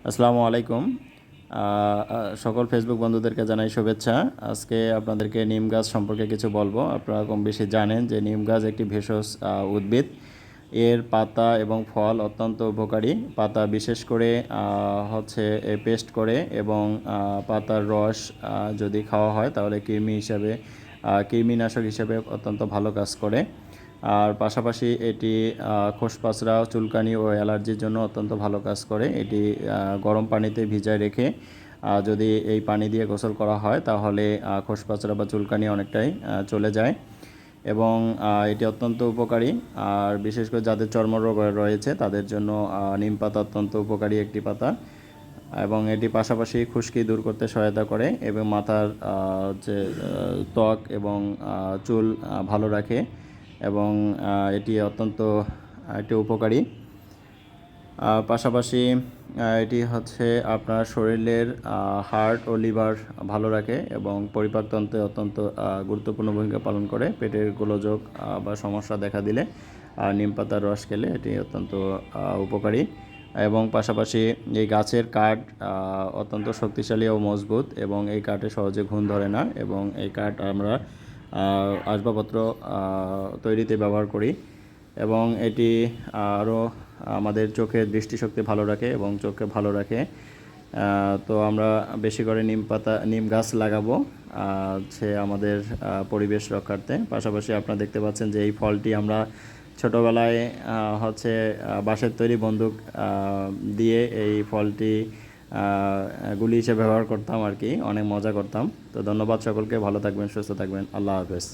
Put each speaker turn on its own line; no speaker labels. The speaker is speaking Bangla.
আসসালামু আলাইকুম। সকল ফেসবুক বন্ধুদেরকে জানাই শুভেচ্ছা। আজকে আপনাদেরকে নিম গাছ সম্পর্কে কিছু বলবো। আপনারা কম বেশি জানেন যে নিম গাছ একটি ভেষজ উদ্ভিদ। এর পাতা এবং ফল অত্যন্ত উপকারী। পাতা বিশেষ করে হচ্ছে পেস্ট করে এবং পাতার রস যদি খাওয়া হয় তাহলে কৃমিনাশক হিসেবে অত্যন্ত ভালো কাজ করে। আর পাশাপাশি এটি খোসপাচড়া, চুলকানি ও অ্যালার্জির জন্য অত্যন্ত ভালো কাজ করে। এটি গরম পানিতে ভিজায় রেখে যদি এই পানি দিয়ে গোসল করা হয় তাহলে খোসপাচড়া বা চুলকানি অনেকটাই চলে যায় এবং এটি অত্যন্ত উপকারী। আর বিশেষ করে যাদের চর্মরোগ রয়েছে তাদের জন্য নিম পাতা অত্যন্ত উপকারী একটি পাতা এবং এটি পাশাপাশি খুশকি দূর করতে সহায়তা করে এবং মাথার যে ত্বক এবং চুল ভালো রাখে এবং এটি অত্যন্ত একটি উপকারী। পাশাপাশি এটি হচ্ছে আপনার শরীরের হার্ট ও লিভার ভালো রাখে এবং পরিপাকতন্ত্রে অত্যন্ত গুরুত্বপূর্ণ ভূমিকা পালন করে। পেটের গোলযোগ বা সমস্যা দেখা দিলে নিম পাতার রস খেলে এটি অত্যন্ত উপকারী এবং পাশাপাশি এই গাছের কাঠ অত্যন্ত শক্তিশালী ও মজবুত এবং এই কাঠে সহজে ঘুণ ধরে না এবং এই কাঠ আমরা আসবাবপত্র তৈরিতে ব্যবহার করি এবং এটি আরও আমাদের চোখের দৃষ্টিশক্তি ভালো রাখে এবং চোখকে ভালো রাখে। তো আমরা বেশি করে নিম গাছ লাগাবো হচ্ছে আমাদের পরিবেশ রক্ষার্থে। পাশাপাশি আপনারা দেখতে পাচ্ছেন যে এই ফলটি আমরা ছোটোবেলায় হচ্ছে বাঁশের তৈরি বন্দুক দিয়ে এই ফলটি গুলি হিসেবে ব্যবহার করতাম আর কি, অনেক মজা করতাম। তো ধন্যবাদ সকলকে, ভালো থাকবেন, সুস্থ থাকবেন, আল্লাহ হাফেজ।